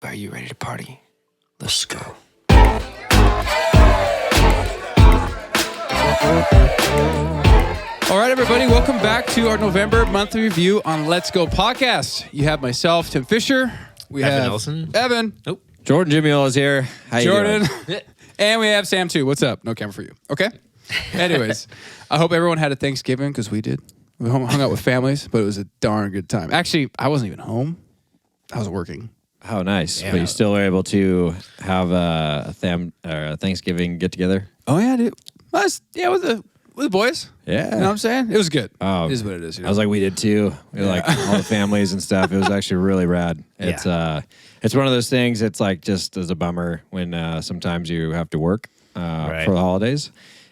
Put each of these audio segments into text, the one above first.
Are you ready to party? Let's go. All right, everybody, welcome back to our November monthly review on Let's Go.podcast. You have myself, Tim Fisher. We Evan have Nelson. Evan. Nope. Jordan Jimmy is here. How Jordan. you doing? And we have Sam, too. What's up? No camera for you. Okay? Anyways, I hope everyone had a Thanksgiving, because we did. We hung out with families, but it was a darn good time. Actually, I wasn't even home. I was working. Oh, nice. Yeah. But you still were able to have a Thanksgiving get-together? Oh, yeah, dude. With the boys. Yeah. You know what I'm saying? It was good. Oh, it is what it is. You know? I was like, we did too. We like all the families and stuff. It was actually really rad. It's it's one of those things. It's like just as a bummer when sometimes you have to work for the holidays,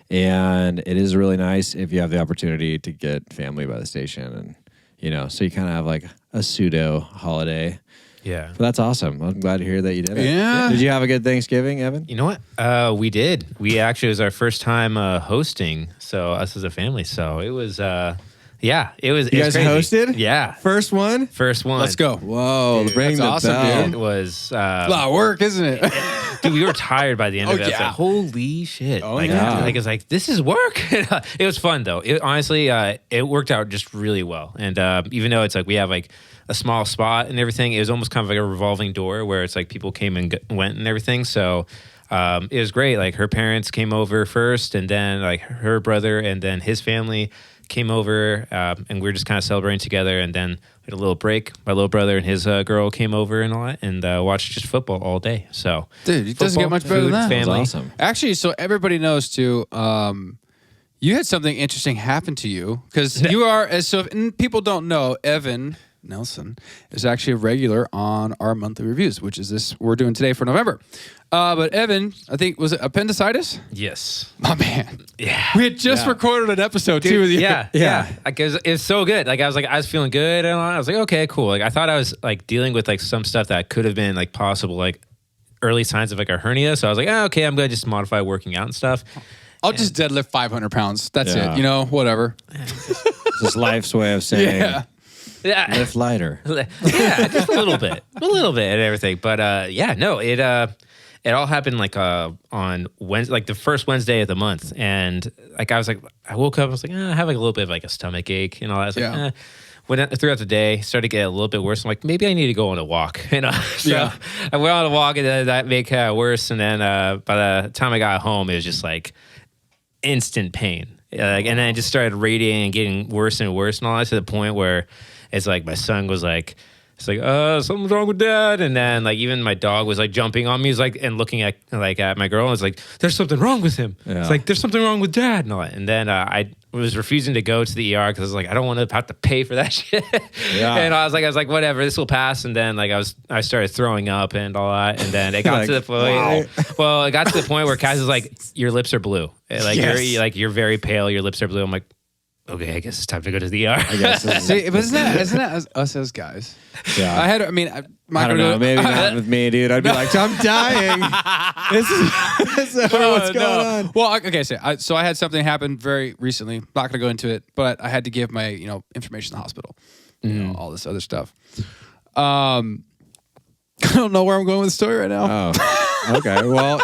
and it is really nice if you have the opportunity to get family by the station, and so you kind of have like a pseudo holiday. Yeah. But that's awesome. I'm glad to hear that you did it. Yeah. Did you have a good Thanksgiving, Evan? You know what? We did. We actually, it was our first time hosting, so us as a family. So it was, it was You guys crazy. hosted? Yeah. First one? First one. Let's go. Whoa, Dude, bring that's the awesome, bell. dude. It was, A lot of work, isn't it? dude, we were tired by the end of Oh, it. I was yeah. like, holy shit. Oh, like, yeah. Like, it's like, this is work. It was fun, though. Honestly, it worked out just really well. And even though it's like we have like a small spot and everything, it was almost kind of like a revolving door where it's like people came and went and everything. So it was great. Like her parents came over first, and then like her brother and then his family came over, and we were just kind of celebrating together. And then we had a little break. My little brother and his girl came over and all that, and watched just football all day. So Dude, it doesn't get much better than that. Family. That's awesome. Actually, so everybody knows, too, you had something interesting happen to you, because you are, and people don't know, Evan Nelson is actually a regular on our monthly reviews, which is this we're doing today for November. But Evan, I think, was it appendicitis? Yes. My man. Yeah. We had just recorded an episode, too, with you. Yeah. Like it was so good. Like I was feeling good, and I was like, okay, cool. Like I thought I was like dealing with like some stuff that could have been like possible, like early signs of like a hernia. So I was like, okay, I'm gonna just modify working out and stuff. I'll just deadlift 500 pounds. That's Yeah. it. Whatever. Just life's way of saying Yeah. lift lighter. Yeah, just a little bit and everything. But it all happened like on Wednesday, like the first Wednesday of the month, and like I woke up, I was like, I have like a little bit of like a stomach ache and all that. I was like, Went throughout the day, started to get a little bit worse. I'm like, maybe I need to go on a walk. So I went on a walk, and then that made worse. And then by the time I got home, it was just like instant pain. And then it just started radiating and getting worse and worse, and all that, to the point where it's like my son was like, it's like, something's wrong with Dad. And then like even my dog was like jumping on me, he's like, and looking at my girl, and it's like, there's something wrong with him. Yeah. It's like, there's something wrong with Dad and all that. And then I was refusing to go to the ER because I was like, I don't want to have to pay for that shit. Yeah. And I was like, whatever, this will pass. And then like I started throwing up and all that. And then it got Like, to the point. wow. Well, it got to the point where Kaz was like, your lips are blue. Like you're very pale. Your lips are blue. I'm like, okay, I guess it's time to go to the ER. I guess this is, See, but isn't that us as guys? yeah. I don't know. Maybe not with me, dude. I'd be like, I'm dying. What's going on? Well, okay, so I had something happen very recently. Not going to go into it, but I had to give my information to the hospital. All this other stuff. I don't know where I'm going with the story right now. Oh, okay. Well,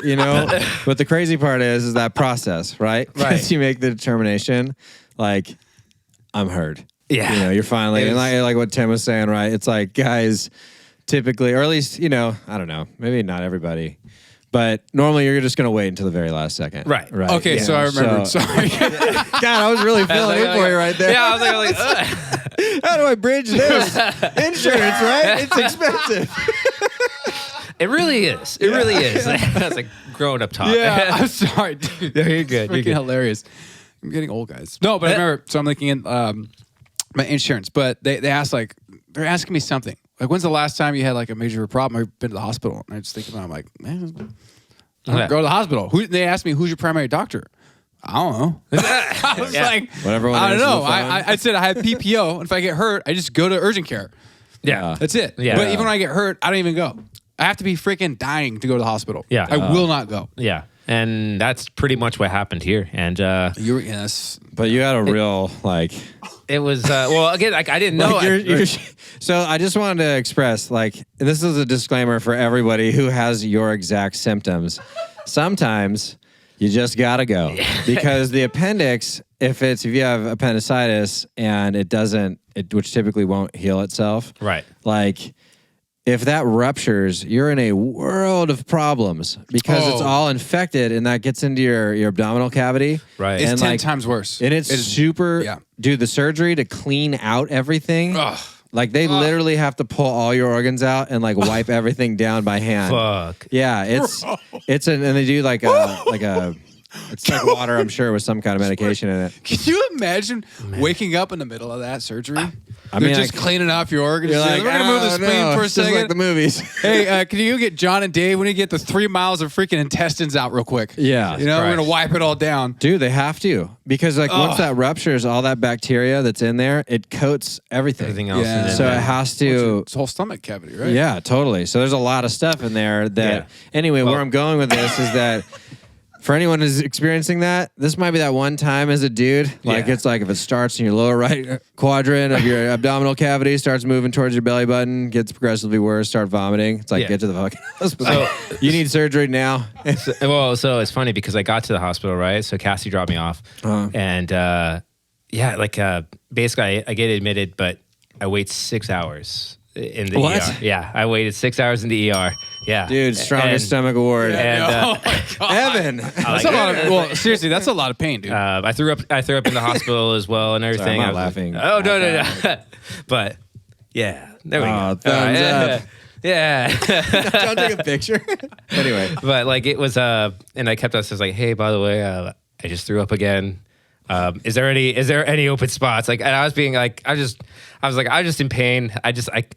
but the crazy part is that process, right? Right. Once you make the determination, like, I'm hurt. Yeah. You're finally, and like what Tim was saying, right? It's like guys typically, or at least, I don't know, maybe not everybody, but normally you're just going to wait until the very last second. Right. Okay, so I remembered. Sorry. God, I was really feeling it for you right there. Yeah, I was like, How do I bridge this? Insurance, right? It's expensive. it really is. It really is. That's like growing up talk. Yeah, I'm sorry, dude. No, you're good. Freaking You're good. hilarious. I'm getting old, guys. No, but I remember. So I'm looking in my insurance, but they asked they're asking me something like, when's the last time you had like a major problem or been to the hospital? And I just think about it, I'm like, man, I don't go to the hospital. They asked me, who's your primary doctor? I don't know. I was like, Whatever one I don't answers know. the phone. I said I have PPO, and if I get hurt, I just go to urgent care. Yeah. That's it. Yeah. But even when I get hurt, I don't even go. I have to be freaking dying to go to the hospital. Yeah. I will not go. Yeah. And that's pretty much what happened here. And Yes. But you had a real, like, It was well again. Like I didn't know. So I just wanted to express, like, this is a disclaimer for everybody who has your exact symptoms. Sometimes you just gotta go because the appendix, if you have appendicitis and which typically won't heal itself, right? Like, if that ruptures, you're in a world of problems because it's all infected and that gets into your abdominal cavity. Right. It's 10 times worse. And it's super, dude, the surgery to clean out everything. Like they literally have to pull all your organs out and like wipe everything down by hand. Fuck. Yeah. And they do like a, it's like water, I'm sure, with some kind of medication in it. Can you imagine waking up in the middle of that surgery? I mean, just cleaning off your organs. You're like, we're gonna move the spleen for a second. Just like the movies. Hey, can you get John and Dave? We need to get the 3 miles of freaking intestines out real quick. Yeah, you know, we're gonna wipe it all down, dude. They have to because like once that ruptures, all that bacteria that's in there, it coats everything else. Yeah. So it has to. It's whole stomach cavity, right? Yeah, totally. So there's a lot of stuff in there that. Anyway, where I'm going with this is that. For anyone who's experiencing that, this might be that one time as a dude. Like it's like if it starts in your lower right quadrant of your abdominal cavity, starts moving towards your belly button, gets progressively worse, start vomiting. It's like get to the fucking hospital. So, you need surgery now. So it's funny because I got to the hospital, right? So Cassie dropped me off, and basically I get admitted, but I wait 6 hours in the ER. Yeah, I waited 6 hours in the ER. Yeah, dude, strongest stomach award. And, oh my god, Evan, that's a lot of. Well, seriously, that's a lot of pain, dude. I threw up in the hospital as well and everything. Sorry, I'm not laughing. Oh no. But yeah, there we go. Thumbs up. Yeah. Don't take a picture. Anyway, but like it was, and I kept us like, hey, by the way, I just threw up again. Is there any open spots? Like, and I was being like, I was just in pain. I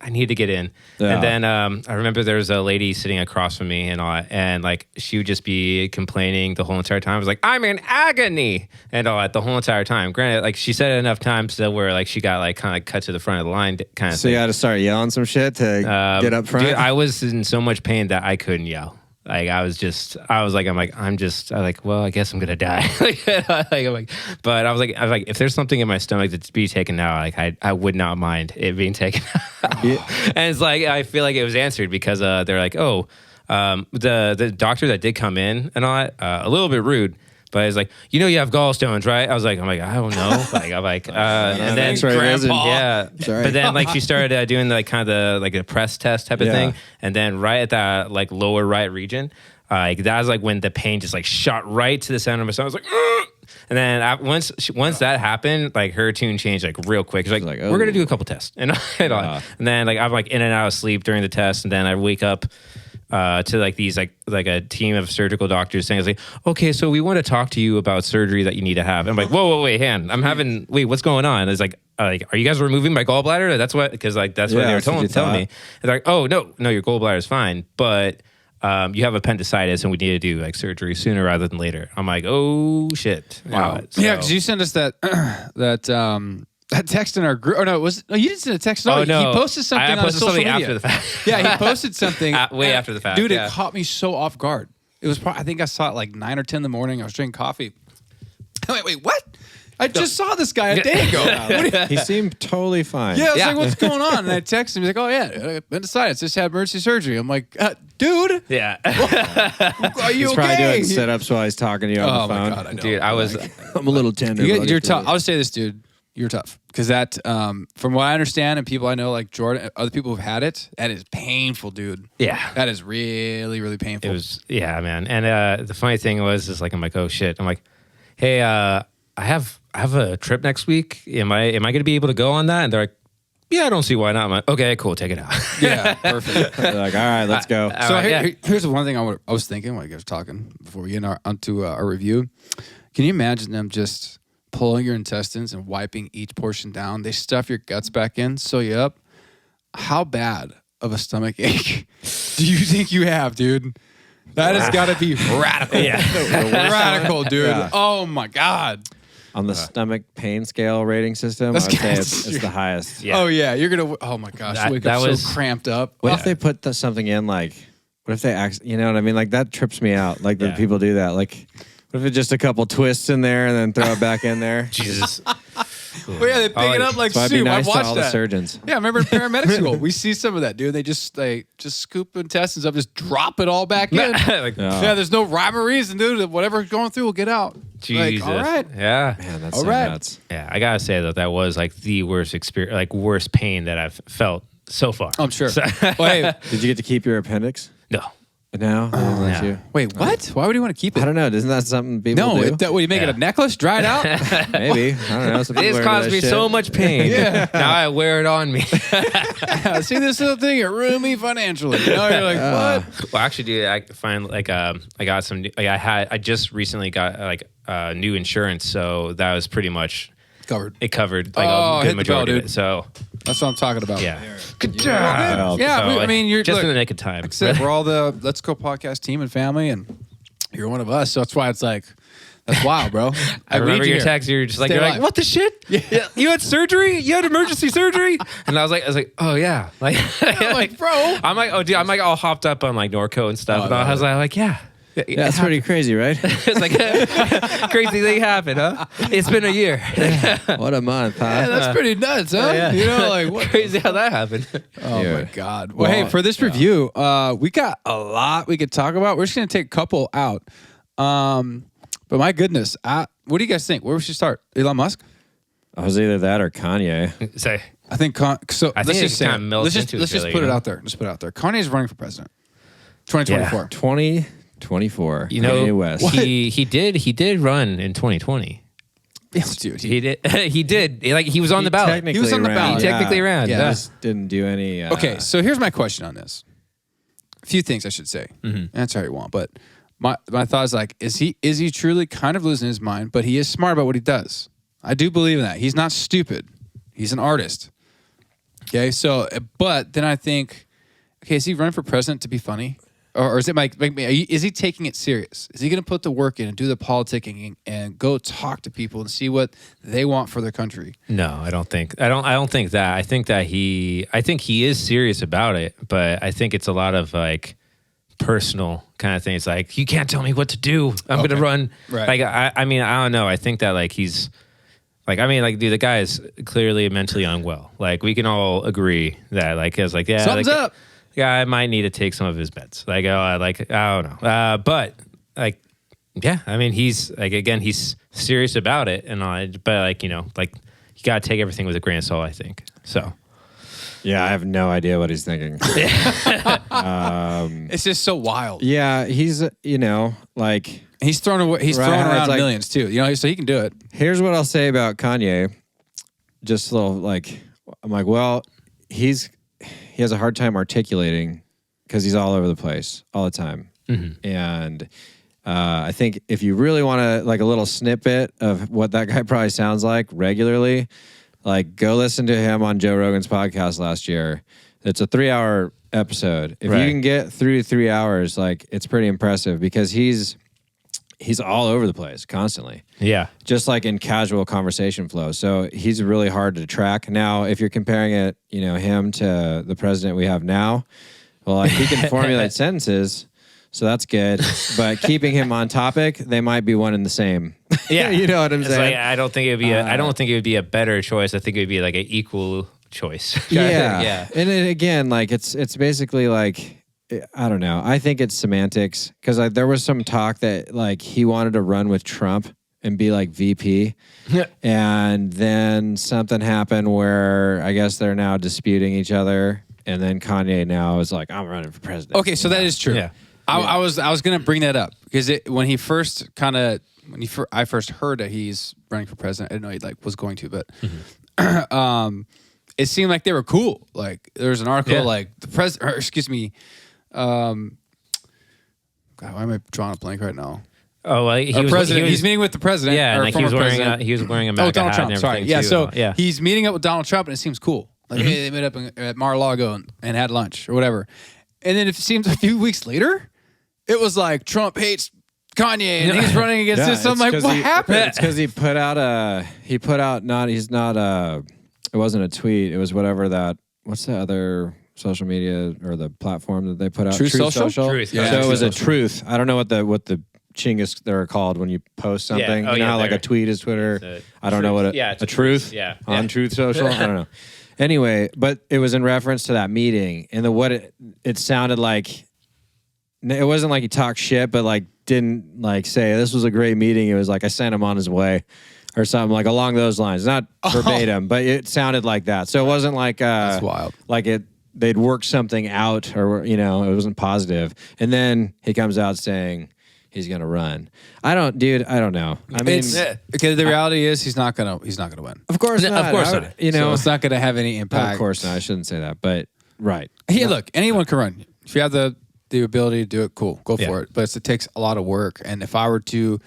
need to get in. Yeah. And then I remember there was a lady sitting across from me and all that, and like she would just be complaining the whole entire time. I was like, I'm in agony and all that the whole entire time. Granted, like she said it enough times that where like she got like kind of cut to the front of the line kind of. So thing. you had to start yelling some shit to get up front. Dude, I was in so much pain that I couldn't yell. Like I was like, well, I guess I'm gonna die. But I was like, if there's something in my stomach that's be taken out, like I would not mind it being taken out. Yeah. And it's like I feel like it was answered because they're like, the doctor that did come in and all that, a little bit rude. But it's like, you have gallstones, right? I don't know. And then Grandpa. Sorry. But then like she started doing like kind of like a press test type of thing, and then right at that like lower right region, that was like when the pain just like shot right to the center of my stomach. I was like, ugh! And then once that happened, like her tune changed like real quick. She's like, we're gonna do a couple tests, and then like I'm like in and out of sleep during the test, and then I wake up. To like these like a team of surgical doctors saying, like, okay, so we want to talk to you about surgery that you need to have. And I'm like, whoa, wait, what's going on? It's like, are you guys removing my gallbladder? That's what, because like that's what they were telling me. And they're like, oh no, your gallbladder is fine, but you have appendicitis and we need to do like surgery sooner rather than later. I'm like, oh shit. Wow. Yeah, because you sent us that text in our group. Oh no, you didn't send a text. No, no. He posted something on social media after the fact. Yeah, he posted something way after the fact. Dude, it caught me so off guard. It was I think I saw it like 9 or 10 in the morning. I was drinking coffee. Wait, what? I just saw this guy a day ago. He seemed totally fine. Yeah, I was like, what's going on? And I texted him. He's like, oh yeah, appendicitis. Just had emergency surgery. I'm like, dude. Yeah. Are you he's okay? probably doing sit-ups while he's talking to you on the phone. My God, I know. Dude, I was. I'm a little tender. You're tough. I'll just say this, dude. You're tough. Because that, from what I understand and people I know, like Jordan, other people who've had it, that is painful, dude. Yeah. That is really, really painful. It was, yeah, man. And the funny thing was, like, I'm like, oh shit. I'm like, hey, I have a trip next week. Am I going to be able to go on that? And they're like, yeah, I don't see why not. I'm like, okay, cool, take it out. Yeah, perfect. They're like, all right, let's go. So here's the one thing I was thinking while you guys were talking before we get onto our review. Can you imagine them just pulling your intestines and wiping each portion down? They stuff your guts back in, sew you up. How bad of a stomach ache do you think you have, dude? That has got to be radical. Yeah. Radical, dude. Yeah. Oh my God. On the stomach pain scale rating system, I would say it's the highest. Yeah. Oh yeah, you're gonna. Oh my gosh, you wake up so cramped up. What if they put something in like? What if they you know what I mean? Like that trips me out. Like the people do that. Like, what if it's just a couple twists in there and then throw it back in there? Jesus. Well, yeah, they pick it up like so I'd be soup. nice I've to watched all that. the surgeons. Yeah, I remember in paramedic school, we see some of that, dude. They just scoop intestines up, just drop it all back in. Like, Yeah, there's no rhyme or reason, dude. Whatever's going through will get out. Jesus. Like, all right. Yeah. Man, that's All so right. nuts. Yeah. I gotta say that was like the worst experience, like worst pain that I've felt so far. I'm sure. So- Well, hey, Did you get to keep your appendix? no. No, they didn't let no. you. wait, what? Why would you want to keep it? I don't know. Isn't that something people No, do? what, you make it a necklace, dry it out? Maybe. I don't know. Some people This are into caused that me shit. so much pain. Yeah. Now I wear it on me. See this little thing? It ruined me financially. You know, you're like, what? Well, actually, dude, I find like I got some. Like I just recently got like new insurance, so that was pretty much Covered. it covered like Oh, a hit good the bell, majority of dude. it. So That's what I'm talking about. yeah, Good job. Well, Yeah, So, I mean, you're just look, in the nick of time. like I said, we're all the Let's Go podcast team and family, and you're one of us. So that's why it's like, that's wild, bro. I remember need you your here. text. You're just like, Stay you're like, alive. what the shit? Yeah. You had surgery? You had emergency surgery? And I was like, oh yeah. Like, I'm like, bro. I'm like, oh dude, I'm like all hopped up on like Norco and stuff. Oh, and I was like, yeah. Yeah, that's pretty crazy, right? It's like crazy thing happened, huh? It's been a year. What a month, huh? Yeah, that's pretty nuts, huh? Yeah. You know, like what? Crazy how that happened. Oh Yeah. my God. Well, hey, for this review, we got a lot we could talk about. We're just gonna take a couple out. But my goodness, what do you guys think? Where we should start? Elon Musk? I was either that or Kanye. Say, I think so. I let's think just it say kinda melts let's just into let's each just other, put you it know? out there. Just put it out there. Kanye's running for president. 2024. 2024. you know, Kanye West. he did run in 2020. Yes, dude. He did. He did. Like he was on the ballot. Technically He was on the ran, ballot. He technically ran. Yeah. Yeah. Just didn't do any. Okay, so here's my question on this. A few things I should say. Answer how you want, but my thought is like, is he truly kind of losing his mind? But he is smart about what he does. I do believe in that. He's not stupid. He's an artist. Okay, so but then I think, okay, is he running for president to be funny, or is it is he taking it serious? Is he going to put the work in and do the politicking and go talk to people and see what they want for their country? No, I don't think that. I think that he is serious about it, but I think it's a lot of like personal kind of things. Like, you can't tell me what to do. I'm going to run. Right. Like, I mean, I don't know. I think that like he's like, I mean, like, dude, the guy is clearly mentally unwell. Like, we can all agree that like, it's like, yeah, Something's like, up. Yeah, I might need to take some of his meds. Like, I don't know. But like, yeah, I mean, he's like, again, he's serious about it, and but like, you know, like, you gotta take everything with a grain of salt, I think. So, yeah, I have no idea what he's thinking. It's just so wild. Yeah, he's like. He's throwing away. He's Right, throwing it's around like- millions too. You know, so he can do it. Here's what I'll say about Kanye. Just a little like, I'm like, well, he has a hard time articulating because he's all over the place all the time. And I think if you really want to like a little snippet of what that guy probably sounds like regularly, like go listen to him on Joe Rogan's podcast last year. It's a 3-hour episode. If Right. you can get through 3 hours, like it's pretty impressive because he's all over the place constantly. yeah. Just like in casual conversation flow. So he's really hard to track. Now, if you're comparing it, him to the president we have now, well, like he can formulate sentences, so that's good. But keeping him on topic, they might be one and the same. Yeah. You know what I'm It's saying? like, I don't think it would be a better choice. I think it would be like an equal choice. Yeah. Yeah. And then again, like it's basically like, I don't know. I think it's semantics because there was some talk that like he wanted to run with Trump and be like VP. And then something happened where I guess they're now disputing each other. And then Kanye now is like, I'm running for president. Okay, so that is true. Yeah. I was going to bring that up because when I first heard that he's running for president, I didn't know he like was going to, but it seemed like they were cool. Like there was an article like the president, or excuse me, God, why am I drawing a blank right now? Oh, well, He's meeting with the president. Yeah, or and like he was former wearing president. he was wearing a MAGA Donald hat Trump. and Sorry. everything, Yeah. too. So Yeah. he's meeting up with Donald Trump, and it seems cool. Like hey, they met up at Mar-a-Lago and had lunch or whatever. And then it seems a few weeks later, it was like Trump hates Kanye and he's running against this. So I'm like, what happened? It's because he put out it wasn't a tweet. It was whatever that, what's the other social media or the platform that they put out? Truth Social? Truth, So yeah. it was a Social. truth. I don't know what the chingus they're called when you post something. Yeah. Oh, you know yeah, how like a they're- tweet is Twitter. I don't truth. know what It's a truth. Yeah. On Truth Social. I don't know. Anyway, but it was in reference to that meeting, and it sounded like. It wasn't like he talked shit, but like didn't like say this was a great meeting. It was like I sent him on his way, or something like along those lines. Not verbatim, but it sounded like that. So it wasn't like That's wild. Like they'd worked something out, or it wasn't positive. And then he comes out saying he's gonna run. I don't know. I mean, okay. The reality is he's not gonna win. of course not. Of course not. So it's not gonna have any impact. Of course not. I shouldn't say that, but right. Hey, look, anyone can run. If you have the ability to do it, cool, go for it. But it takes a lot of work. And if I were to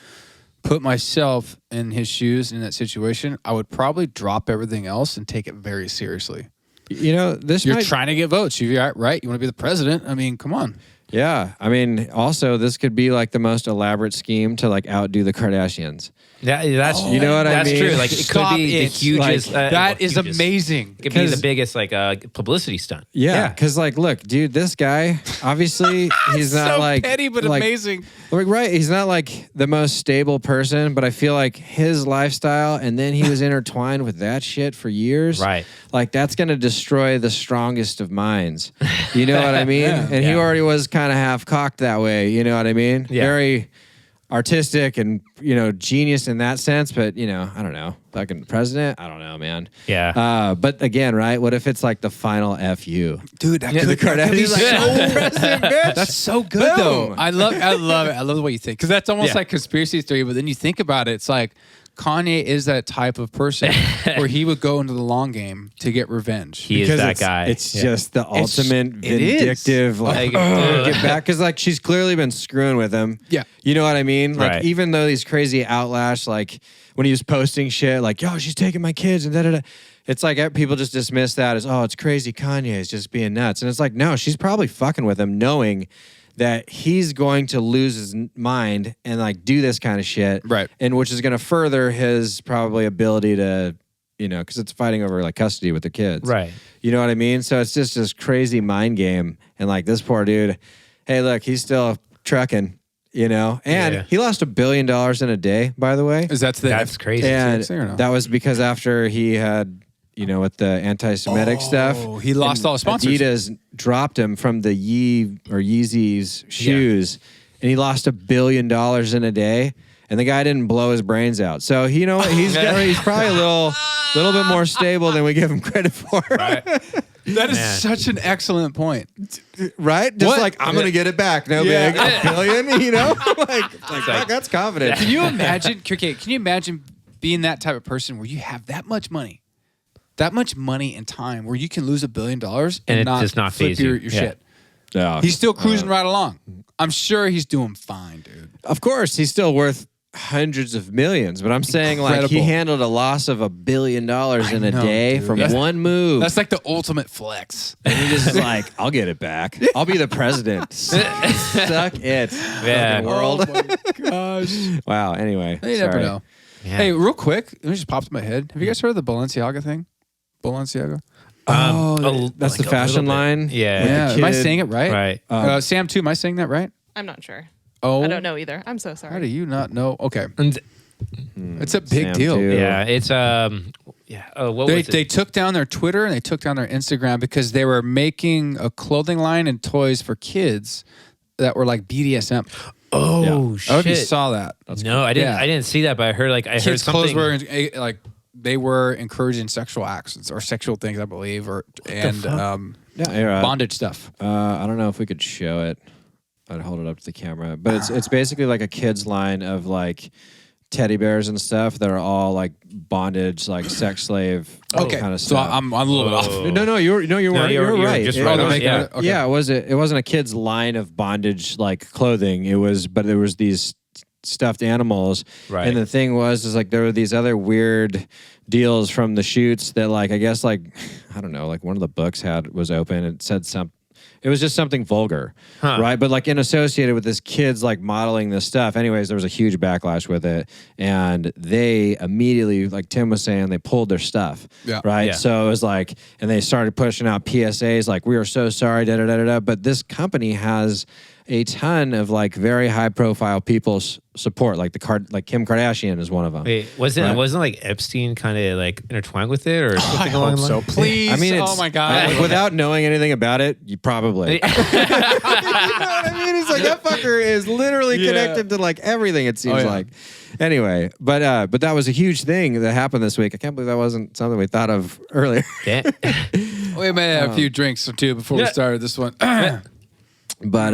put myself in his shoes in that situation, I would probably drop everything else and take it very seriously. You're trying to get votes. You're right. You want to be the president. I mean, come on. Yeah. I mean, also, this could be like the most elaborate scheme to like outdo the Kardashians. That's you know what I mean? That's true. Like it could be the hugest. That is amazing. It could be the biggest like publicity stunt. Yeah, because like, look, dude, this guy obviously he's not so like petty, but like, amazing. Like, right, he's not like the most stable person, but I feel like his lifestyle, and then he was intertwined with that shit for years. Right, like that's gonna destroy the strongest of minds. You know what I mean? And he already was kind of half cocked that way. You know what I mean? Yeah. Very artistic and genius in that sense, but I don't know, fucking president, I don't know, man. Yeah. But again, right? What if it's like the final FU, dude? That could the Kardashians like, president, bitch. That's so good though. I love it. I love the way you think, because that's almost like conspiracy theory. But then you think about it, it's like Kanye is that type of person where he would go into the long game to get revenge. He is that guy. It's just the ultimate vindictive, like, get back. Because, like, she's clearly been screwing with him. Yeah. You know what I mean? Like, Right. even though these crazy outlash, like, when he was posting shit, like, yo, she's taking my kids and da-da-da. It's like people just dismiss that as, oh, it's crazy. Kanye is just being nuts. And it's like, no, she's probably fucking with him knowing that he's going to lose his mind and like do this kind of shit. Right. And which is going to further his probably ability to, because it's fighting over like custody with the kids. Right. You know what I mean? So it's just this crazy mind game. And like this poor dude, hey, look, he's still trucking, and he lost $1 billion in a day, by the way. That's crazy. And that was because after he had, with the anti-Semitic stuff. He lost all his sponsors. Adidas dropped him from the Yeezy's shoes, and he lost $1 billion in a day. And the guy didn't blow his brains out. So you know what? He's probably a little bit more stable than we give him credit for. Right. That is such an excellent point. Right? Just like, I'm going to get it back. No big. $1 billion, like that's confidence. Can you imagine, can you imagine being that type of person where you have that much money and time where you can lose $1 billion and it not does not flip faze you. your shit? Yeah. He's still cruising right along. I'm sure he's doing fine, dude. Of course, he's still worth hundreds of millions, but I'm saying like he handled a loss of $1 billion in a day from one move. That's like the ultimate flex. And he just is like, I'll get it back. I'll be the president. Suck it. Yeah. World. Oh my gosh. Wow. Anyway. You never know. Yeah. Hey, real quick, it just popped in my head. Have you guys heard of the Balenciaga thing? Balenciaga? That's the fashion line. Yeah. Am I saying it right? Right. Sam, too, am I saying that right? I'm not sure. Oh, I don't know either. I'm so sorry. How do you not know? Okay. And It's a big Sam, deal. too. yeah, it's what was it? They took down their Twitter and they took down their Instagram because they were making a clothing line and toys for kids that were like BDSM. Oh I hope you shit! saw that. No, I didn't. Yeah. I didn't see that, but I heard heard Kids' something. clothes were like they were encouraging sexual acts or sexual things, I believe, bondage stuff. I don't know if we could show it. I'd hold it up to the camera, but it's basically like a kid's line of like teddy bears and stuff that are all like bondage, like sex slave kind of so stuff. I'm a little bit off. No, you were right. Just right on. Yeah, Okay. yeah. It wasn't a kid's line of bondage like clothing. But there was these stuffed animals, Right. And the thing is like there were these other weird deals from the shoots that like I guess like I don't know, like one of the books was open and it said something. It was just something vulgar, right? But like associated with this kid's like modeling this stuff. Anyways, there was a huge backlash with it, and they immediately, like Tim was saying, they pulled their stuff, right? Yeah. So it was like, and they started pushing out PSAs like, "We are so sorry," da da da da. But this company has a ton of like very high profile people's support, like like Kim Kardashian is one of them. Wait, wasn't like Epstein kind of like intertwined with it or something along the so lines? please. I mean, oh my God. without knowing anything about it, you probably. You know what I mean? It's like that fucker is literally connected to like everything. It seems like. Anyway, but that was a huge thing that happened this week. I can't believe that wasn't something we thought of earlier. We may have a few drinks or two before we started this one. But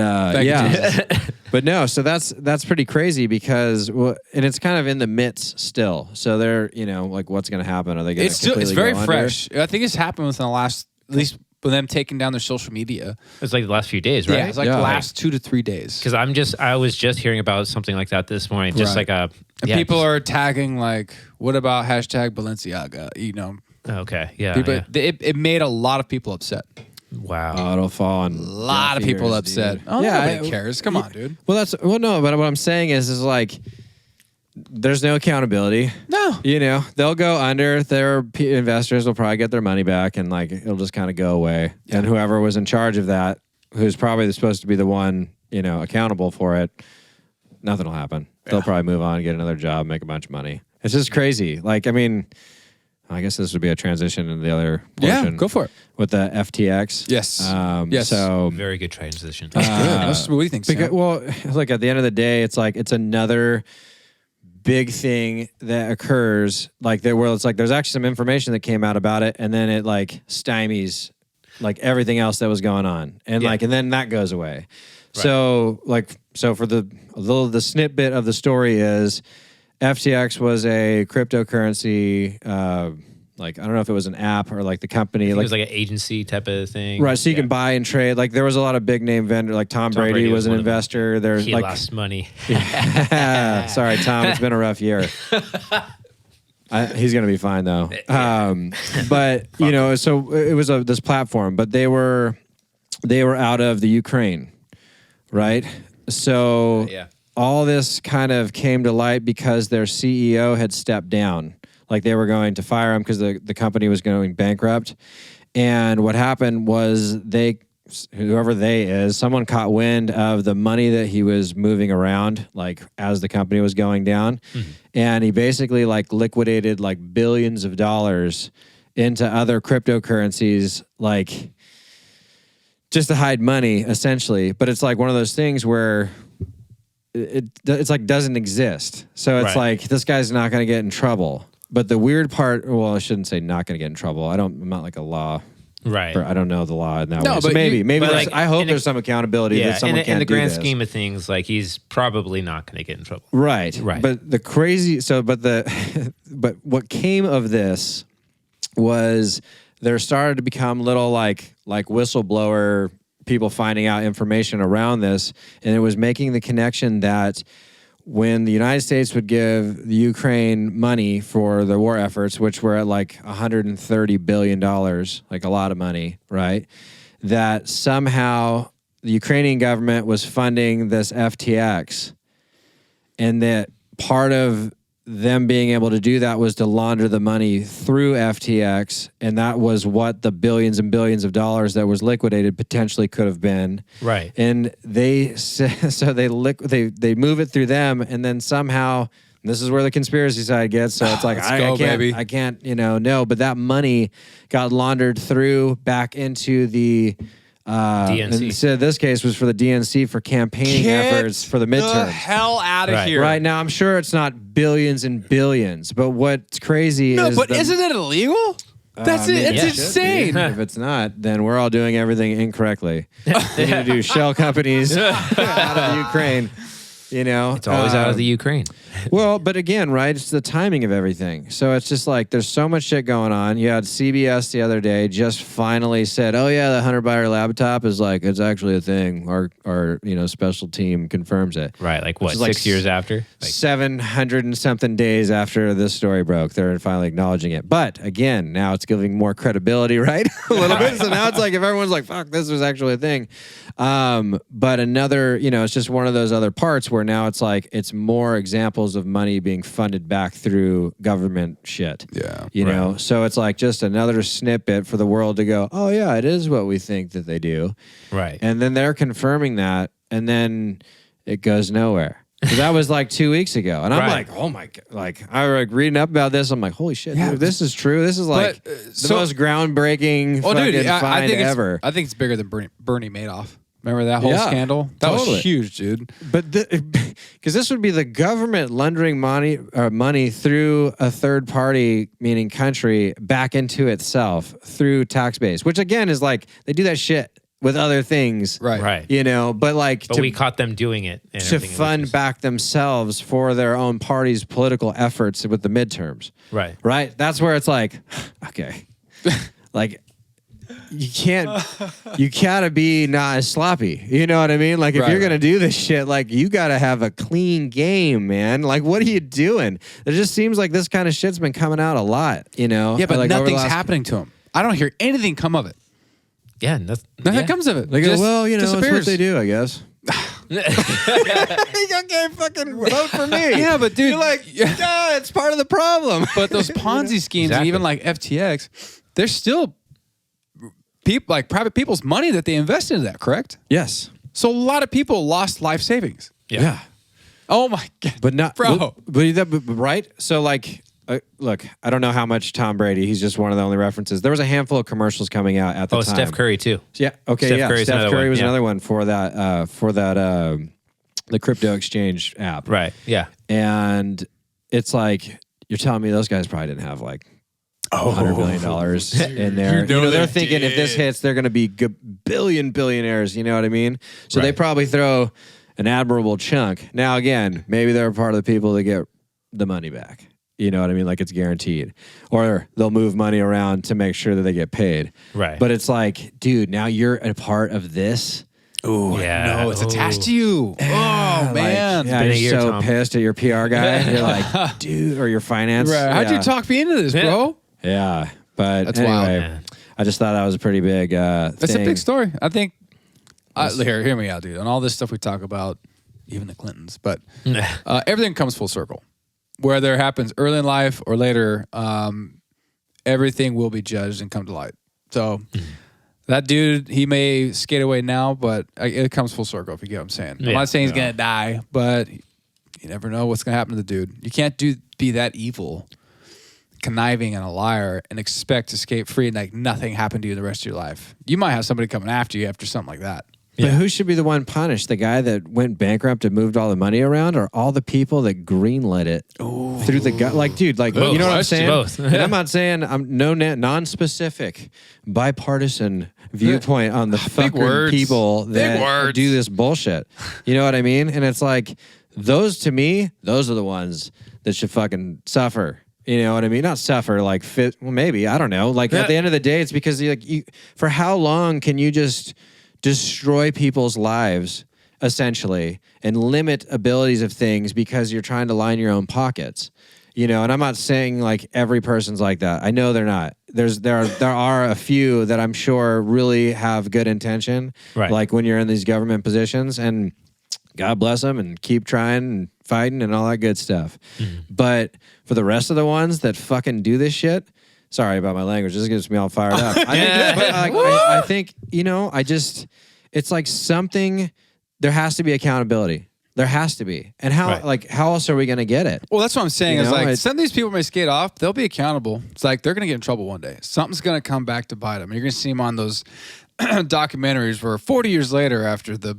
but no, so that's pretty crazy because and it's kind of in the midst still. So they're like what's going to happen? Are they going to? It's very fresh. I think it's happened within the last at least with them taking down their social media. It's like the last few days, right? Yeah, it's like the last 2 to 3 days. Because I was just hearing about something like that this morning. Just like a people are tagging like, what about hashtag Balenciaga? Okay, yeah. People, it made a lot of people upset. Wow. It'll fall on a lot of people upset. Dude. Oh, yeah, nobody cares. Come on, dude. Well, no, but what I'm saying is like, there's no accountability. No. They'll go under. Their investors will probably get their money back, and like it'll just kind of go away. Yeah. And whoever was in charge of that, who's probably supposed to be the one, accountable for it, nothing will happen. Yeah. They'll probably move on, get another job, make a bunch of money. It's just crazy. Like, I mean, I guess this would be a transition into the other portion. Yeah, go for it. With the FTX. Yes. Yes. So very good transition. That's good. What do you think, Sam? Well, look, at the end of the day, it's like it's another big thing that occurs. Like it's like there's actually some information that came out about it, and then it like stymies like everything else that was going on, and and then that goes away. Right. So for the snippet of the story is, FTX was a cryptocurrency, I don't know if it was an app or like the company. It was like an agency type of thing. Right, so you can buy and trade. Like there was a lot of big name vendor, like Tom Brady was an investor. He lost money. Sorry, Tom, it's been a rough year. He's going to be fine though. But, so it was this platform, but they were out of the Ukraine, right? So... all this kind of came to light because their CEO had stepped down. Like they were going to fire him because the company was going bankrupt. And what happened was whoever they is, someone caught wind of the money that he was moving around, like as the company was going down. Mm-hmm. And he basically like liquidated like billions of dollars into other cryptocurrencies, like just to hide money essentially. But it's like one of those things where it's like doesn't exist. So it's like this guy's not going to get in trouble. But the weird part, well, I shouldn't say not going to get in trouble. I'm not like a law. Right. I don't know the law in that way. But so maybe like, I hope there's some accountability that someone can't do this. In the grand scheme of things, like he's probably not going to get in trouble. Right. But the crazy, but what came of this was there started to become little like whistleblower people finding out information around this, and it was making the connection that when the United States would give the Ukraine money for the war efforts, which were at like $130 billion, like a lot of money, right? That somehow the Ukrainian government was funding this FTX, and that part of them being able to do that was to launder the money through FTX, and that was what the billions and billions of dollars that was liquidated potentially could have been. Right. And they move it through them, and then somehow this is where the conspiracy side gets. So it's like I can't no, but that money got laundered through back into the DNC. So this case was for the DNC for campaigning efforts for the midterms. The hell out of here! Right now, I'm sure it's not billions and billions, but what's crazy is isn't it illegal? That's it. It's insane. If it's not, then we're all doing everything incorrectly. We need to do shell companies out of Ukraine. It's always out of the Ukraine. Well, but again, right? It's the timing of everything. So it's just like there's so much shit going on. You had CBS the other day just finally said, "Oh yeah, the Hunter Biden laptop is like it's actually a thing." Our special team confirms it. Right, like what? 6 years after, 700 and something days after this story broke, they're finally acknowledging it. But again, now it's giving more credibility, right? A little bit. So now it's like if everyone's like, "Fuck, this was actually a thing." But another, it's just one of those other parts where now it's like it's more examples of money being funded back through government shit. Yeah. You know? So it's like just another snippet for the world to go, oh yeah, it is what we think that they do. Right. And then they're confirming that. and then it goes nowhere. So that was like 2 weeks ago. And I'm like, oh my God. Like, I was reading up about this. I'm like, holy shit, dude, this is true. This is like the most groundbreaking find ever. I think it's bigger than Bernie Madoff. Remember that whole scandal? That was huge, dude. But because this would be the government laundering money through a third party, meaning country, back into itself through tax base, which again is like they do that shit with other things, right? You know, but we caught them doing it to fund back themselves for their own party's political efforts with the midterms, right. That's where it's like, okay, like. You gotta be not as sloppy. You know what I mean? Like if you're gonna do this shit, like you gotta have a clean game, man. Like what are you doing? It just seems like this kind of shit's been coming out a lot, you know? Yeah, but like nothing's happening to him. I don't hear anything come of it. Yeah, nothing comes of it. They go, well, you know, it's what they do, I guess. Okay, fucking vote for me. Yeah, but dude, you're like, yeah, it's part of the problem. But those Ponzi schemes, and even like FTX, they're still private people's money that they invest into that, correct? Yes. So a lot of people lost life savings. Yeah. Oh my God. But not, bro. But right? So like, look, I don't know how much Tom Brady. He's just one of the only references. There was a handful of commercials coming out at the time. Steph Curry too. Yeah. Okay. Steph Curry was another one for that. The crypto exchange app. Right. Yeah. And it's like you're telling me those guys probably didn't have like $100 billion in there. You know, they're thinking if this hits, they're going to be billionaires. You know what I mean? So they probably throw an admirable chunk. Now, again, maybe they're part of the people that get the money back. You know what I mean? Like it's guaranteed. Or they'll move money around to make sure that they get paid. Right. But it's like, dude, now you're a part of this. Oh, yeah. No, it's attached to you. Oh, man. You're so pissed at your PR guy. You're like, dude, or your finance. Right. How'd you talk me into this, bro? Yeah, but that's anyway, wild. I just thought that was a pretty big thing. It's a big story. I think, hear me out, dude. On all this stuff we talk about, even the Clintons, but everything comes full circle. Whether it happens early in life or later, everything will be judged and come to light. So that dude, he may skate away now, but it comes full circle, if you get what I'm saying. I'm not saying he's going to die, but you never know what's going to happen to the dude. You can't be that evil, conniving, and a liar and expect to escape free and like nothing happened to you the rest of your life. You might have somebody coming after you after something like that. But who should be the one punished? The guy that went bankrupt and moved all the money around, or all the people that greenlit it through the gut? Like, dude, like you know what I'm saying? Both. And I'm not saying I'm non-specific, bipartisan viewpoint on the fucking people that do this bullshit. You know what I mean? And it's like those to me, those are the ones that should fucking suffer. You know what I mean? Not suffer, like fit. Well, maybe I don't know. Like at the end of the day, it's because for how long can you just destroy people's lives essentially and limit abilities of things because you're trying to line your own pockets? You know, and I'm not saying like every person's like that. I know they're not. There are a few that I'm sure really have good intention. Right. Like when you're in these government positions, and God bless them and keep trying and fighting and all that good stuff. Mm-hmm. But for the rest of the ones that fucking do this shit, sorry about my language. This gets me all fired up. I think, you know, it's like something, there has to be accountability. There has to be. And how else are we going to get it? Well, that's what I'm saying. You know, some of these people may skate off. They'll be accountable. It's like they're going to get in trouble one day. Something's going to come back to bite them. You're going to see them on those documentaries where 40 years later after the,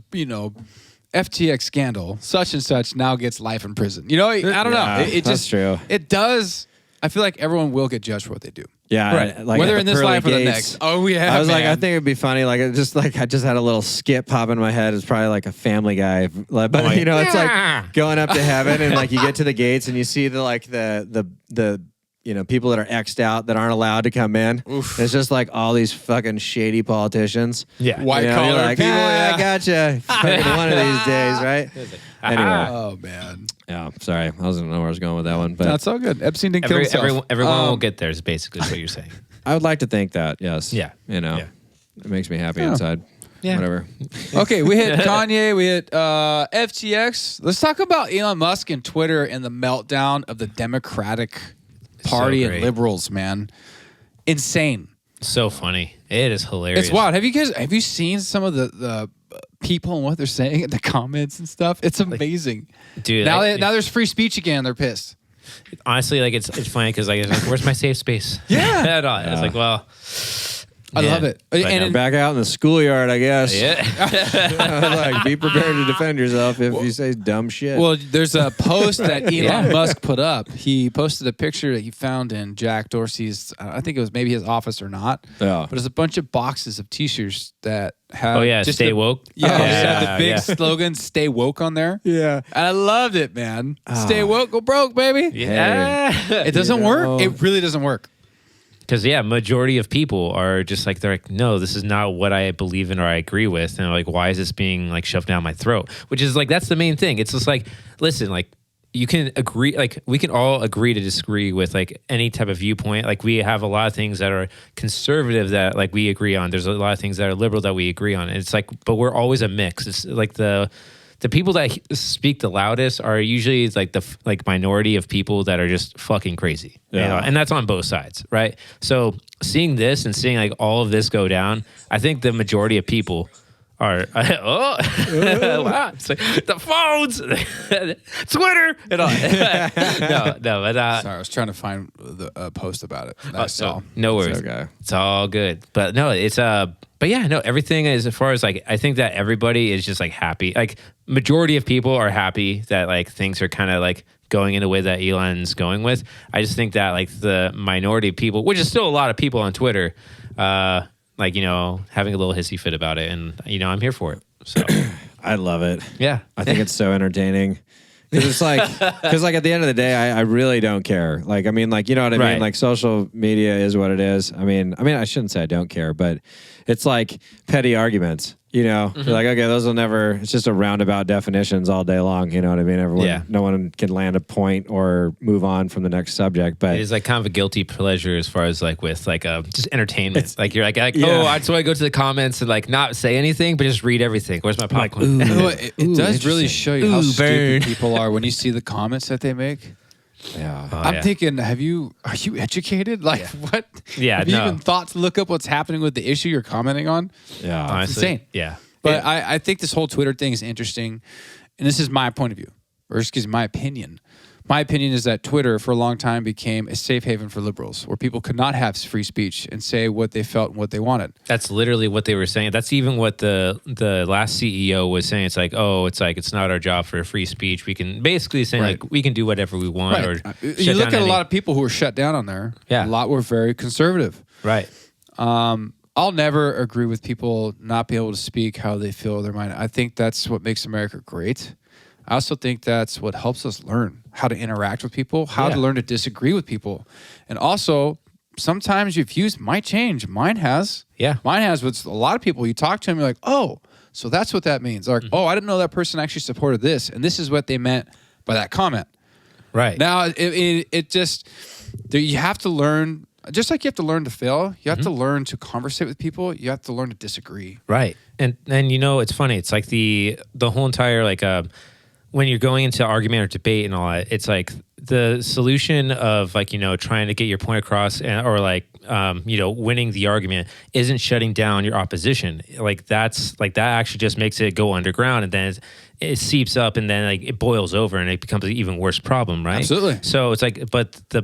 FTX scandal, such and such now gets life in prison. You know, I don't know. It that's just, true. It does. I feel like everyone will get judged for what they do. Yeah, right. Like whether in this life or the next. Oh yeah. I was like, I think it'd be funny. I just had a little skit pop in my head. It's probably like a Family Guy, but it's like going up to heaven and like you get to the gates and you see the people that are X'd out that aren't allowed to come in. Oof. It's just like all these fucking shady politicians. Yeah, white collar like, people. I gotcha. One of these days, right? Anyway. Oh man. Yeah, sorry. I wasn't know where I was going with that one, but that's all good. Epstein didn't kill himself. Everyone will get there. Is basically what you're saying. I would like to think that. Yes. Yeah. It makes me happy inside. Yeah. Whatever. Okay, we hit Kanye. We hit FTX. Let's talk about Elon Musk and Twitter and the meltdown of the Democratic Party and liberals. Man, insane. So funny. It is hilarious. It's wild. Have you seen some of the people and what they're saying in the comments and stuff. It's amazing. Dude, now there's free speech again. They're pissed. Honestly, like it's funny because like, where's my safe space? Yeah. It's like, well, I love it. And back out in the schoolyard, I guess. yeah. Like, be prepared to defend yourself if you say dumb shit. Well, there's a post that Elon Musk put up. He posted a picture that he found in Jack Dorsey's, I think it was maybe his office or not. Yeah. But it's a bunch of boxes of T-shirts that have. Oh yeah, just stay woke. Yeah, have the big slogan "Stay woke" on there. Yeah. And I loved it, man. Stay woke, go broke, baby. Yeah. It doesn't work. It really doesn't work. Because majority of people are just like, they're like, no, this is not what I believe in or I agree with, and they're like, why is this being like shoved down my throat? Which is like, that's the main thing. It's just like, listen, like you can agree, like we can all agree to disagree with like any type of viewpoint. Like we have a lot of things that are conservative that like we agree on. There's a lot of things that are liberal that we agree on. And it's like, but we're always a mix. It's like the people that speak the loudest are usually like the minority of people that are just fucking crazy. Yeah. You know? And that's on both sides, right? So seeing this and seeing like all of this go down, I think the majority of people are wow, it's like the phones, Twitter, and all. no, but Sorry, I was trying to find the post about it. I saw. no worries, okay. It's all good. But no, it's but yeah, no, everything is, as far as like, I think that everybody is just like happy. Like majority of people are happy that like things are kind of like going in the way that Elon's going with. I just think that like the minority of people, which is still a lot of people on Twitter, like, you know, having a little hissy fit about it, and you know, I'm here for it. So I love it. yeah, I think it's so entertaining. Because it's like, at the end of the day, I really don't care. Like, I mean, like, you know what I mean? Like, social media is what it is. I mean, I shouldn't say I don't care, but it's like petty arguments. You know, You're like, okay, those will never. It's just a roundabout definitions all day long. You know what I mean? No one can land a point or move on from the next subject. But it is like kind of a guilty pleasure as far as like with like just entertainment. Like you're like oh, I just want to go to the comments and like not say anything, but just read everything. Where's my popcorn? It does really show you how stupid people are when you see the comments that they make. Yeah, I'm thinking, are you educated? Like, what? Yeah, have you even thought to look up what's happening with the issue you're commenting on? Yeah, honestly, insane. Yeah, but I think this whole Twitter thing is interesting, and this is my point of view, or excuse me, my opinion. My opinion is that Twitter, for a long time, became a safe haven for liberals, where people could not have free speech and say what they felt and what they wanted. That's literally what they were saying. That's even what the last CEO was saying. It's like, it's not our job for free speech. We can basically say like we can do whatever we want. Right. Or you look at a lot of people who were shut down on there. Yeah, a lot were very conservative. Right. I'll never agree with people not being able to speak how they feel their mind. I think that's what makes America great. I also think that's what helps us learn how to interact with people, how to learn to disagree with people. And also, sometimes your views might change. Mine has. Yeah. Mine has with a lot of people. You talk to them, you're like, oh, so that's what that means. Like, oh, I didn't know that person actually supported this. And this is what they meant by that comment. Right. Now, it just, you have to learn, just like you have to learn to fail, you have to learn to conversate with people. You have to learn to disagree. Right. And you know, it's funny. It's like the whole entire like when you're going into argument or debate and all that, it's like the solution of like, you know, trying to get your point across or like, you know, winning the argument isn't shutting down your opposition. Like that actually just makes it go underground, and then it seeps up, and then like it boils over and it becomes an even worse problem. Right. Absolutely. So it's like, but the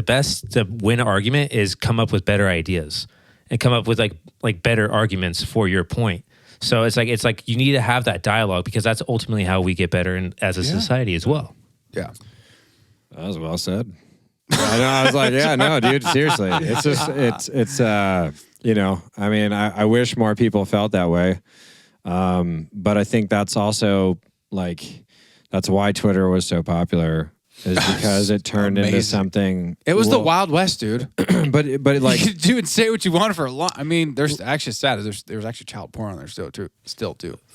best to win an argument is come up with better ideas and come up with like better arguments for your point. So it's like you need to have that dialogue, because that's ultimately how we get better as a society as well. Yeah. That was well said. I know. I was like, yeah, no, dude, seriously. It's just, it's you know, I mean, I wish more people felt that way. But I think that's also like, that's why Twitter was so popular, is because it turned into something. It was the Wild West, dude. but like, you could do and say what you wanted for a long. I mean, there's actually sad. There's actually child porn on there still too.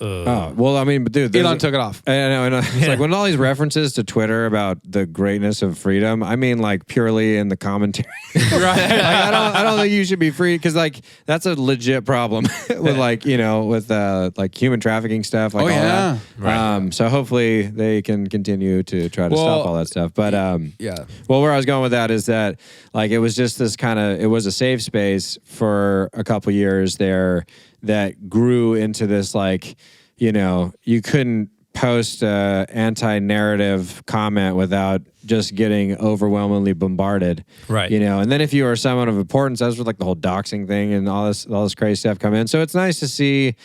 Oh well, I mean, but dude, Elon took it off. I know. It's like when all these references to Twitter about the greatness of freedom, I mean, like purely in the commentary. Right. Like, I don't think you should be free, because like that's a legit problem with like, you know, with like human trafficking stuff. Like that. Right. So hopefully they can continue to try to stop all that stuff. But well, where I was going with that is that like it was just this kind of, it was a safe space for a couple years there that grew into this, like, you know, you couldn't post a anti-narrative comment without just getting overwhelmingly bombarded. Right. You know, and then if you are someone of importance, that's where like the whole doxing thing and all this crazy stuff come in. So it's nice to see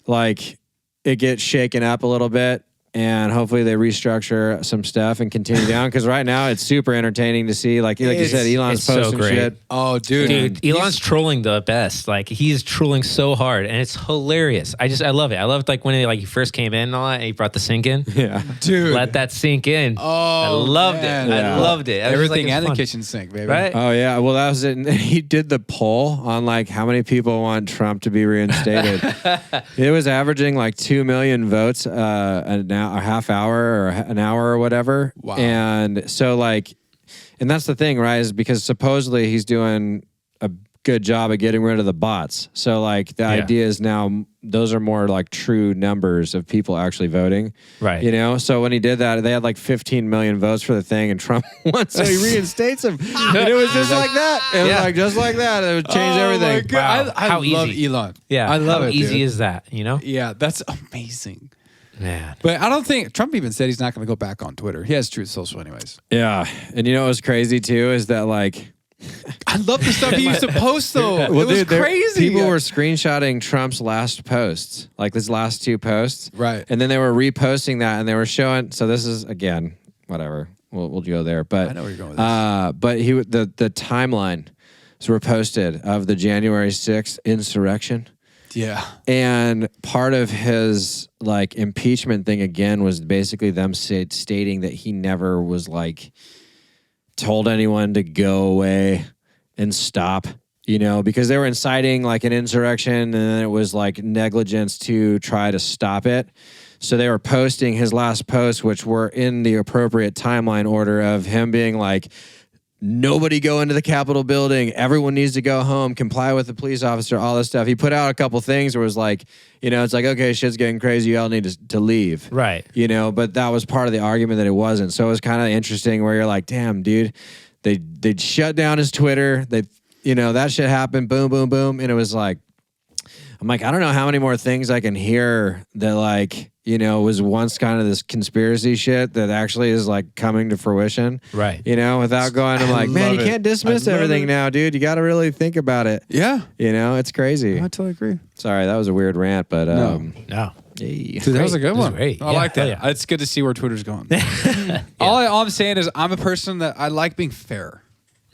like it get shaken up a little bit. And hopefully they restructure some stuff and continue down. Because right now it's super entertaining to see. Like you said, Elon's posting shit. Oh, dude. Elon's trolling the best. Like he's trolling so hard, and it's hilarious. I love it. I loved like when he first came in and all that, and he brought the sink in. Yeah, dude. Let that sink in. Oh, I loved it. Yeah. I loved it. Everything and the kitchen sink, baby. Right? Oh yeah. Well, that was it. And he did the poll on like how many people want Trump to be reinstated. It was averaging like 2 million votes a half hour or an hour or whatever. Wow. And so like, and that's the thing, right? Is because supposedly he's doing a good job of getting rid of the bots. So like the idea is now those are more like true numbers of people actually voting. Right. You know? So when he did that, they had like 15 million votes for the thing and Trump won. So he reinstates him. And it was just like that. It was like just like that. It would change everything. My God. Wow. I How love easy. Elon. Yeah. I love How it. easy dude. is that, you know? Yeah, that's amazing. Man. But I don't think Trump even said he's not going to go back on Twitter. He has Truth Social anyways. Yeah. And you know what was crazy too is that like I love the stuff he used to post though. well, it was dude, crazy. People were screenshotting Trump's last posts, like his last 2 posts. Right. And then they were reposting that and they were showing, so this is again, whatever. We'll go there. But I know where you're going with this. But the timeline was posted of the January 6th insurrection. Yeah. And part of his like impeachment thing again was basically them stating that he never was like told anyone to go away and stop, you know, because they were inciting like an insurrection and then it was like negligence to try to stop it. So they were posting his last posts, which were in the appropriate timeline order of him being like, nobody go into the Capitol building. Everyone needs to go home, comply with the police officer, all this stuff. He put out a couple things where it was like, you know, it's like, okay, shit's getting crazy. You all need to leave. Right. You know, but that was part of the argument that it wasn't. So it was kind of interesting where you're like, damn, dude, they'd shut down his Twitter. They, you know, that shit happened. Boom, boom, boom. And it was like, I'm like, I don't know how many more things I can hear that like, you know, was once kind of this conspiracy shit that actually is like coming to fruition. Right. You know, without going, I'm like, man, you can't dismiss everything now, dude. You got to really think about it. Yeah. You know, it's crazy. I totally agree. Sorry, that was a weird rant, but No. hey. Dude, that was a good This is one. great. I Yeah, like that. hell yeah. It's good to see where Twitter's going. All I'm saying is I'm a person that I like being fair.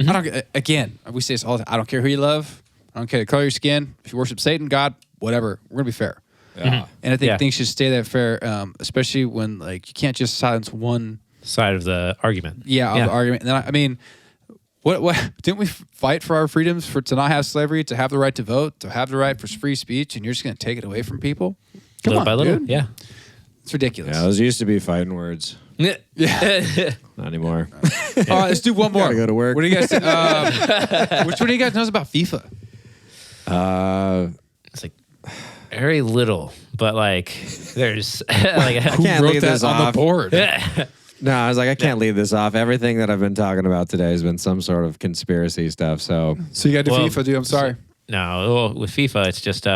I don't. Again, we say this all the time. I don't care who you love. I don't care the color of your skin. If you worship Satan, God, whatever, we're gonna be fair. Yeah. And I think things should stay that fair, especially when like you can't just silence one Side of the argument. of the argument. And then I mean, what didn't we fight for our freedoms to not have slavery, to have the right to vote, to have the right for free speech, and you're just gonna take it away from people? Come Little on, by little. dude. Yeah. It's ridiculous. Yeah, those used to be fighting words. Yeah. Not anymore. All right, let's do one more. Gotta go to work. What do you guys? Which one do you guys knows about FIFA? It's like very little, but like there's like I can't Wrote leave that this on off. the board. No, I was like, I can't leave this off. Everything that I've been talking about today has been some sort of conspiracy stuff. So So you got to Well, FIFA, dude. I'm sorry. No, well, with FIFA, it's just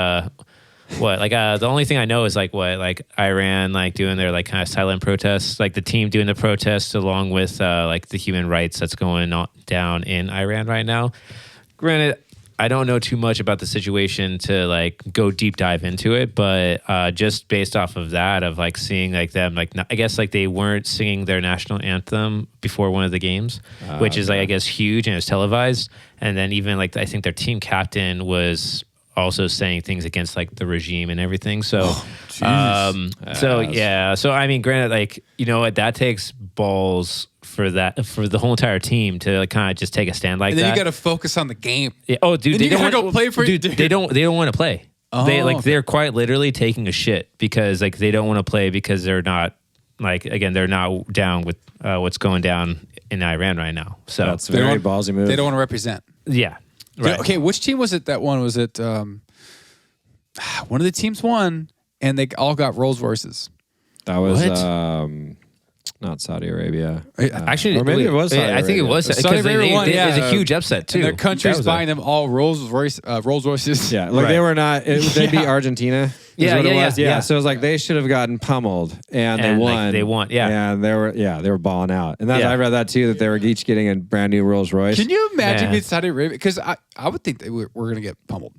what like the only thing I know is like what like Iran like doing their like kind of silent protests, like the team doing the protests along with like the human rights that's going on down in Iran right now. Granted, I don't know too much about the situation to like go deep dive into it, but just based off of that, of like seeing like them, like I guess like they weren't singing their national anthem before one of the games, which is like I guess huge and it's televised, and then even like I think their team captain was also saying things against like the regime and everything. So, so I mean, granted, like you know what, that takes balls for the whole entire team to like, kind of just take a stand like And then that. you got to focus on the game. Yeah. Oh, dude, And they you don't gotta want go play for dude. They don't want to play. They like they're quite literally taking a shit because like they don't want to play because they're not like again they're not down with what's going down in Iran right now. So that's a very ballsy move. They don't want to represent. yeah. Right. Okay, which team was it that won? Was it one of the teams won, and they all got Rolls Royces? That was What? not Saudi Arabia. Actually, or maybe it was Saudi I think it Arabia. was Saudi because Arabia won, it was a huge upset too. And their country's That was buying them all Rolls Royces. Yeah, like they were not. They beat Argentina. Yeah, what it was. yeah. So it was like they should have gotten pummeled, and they won. Like, they won. Yeah, and they were balling out. And I read that too, that they were each getting a brand new Rolls Royce. Can you imagine being Saudi Arabia? Because I would think they were going to get pummeled.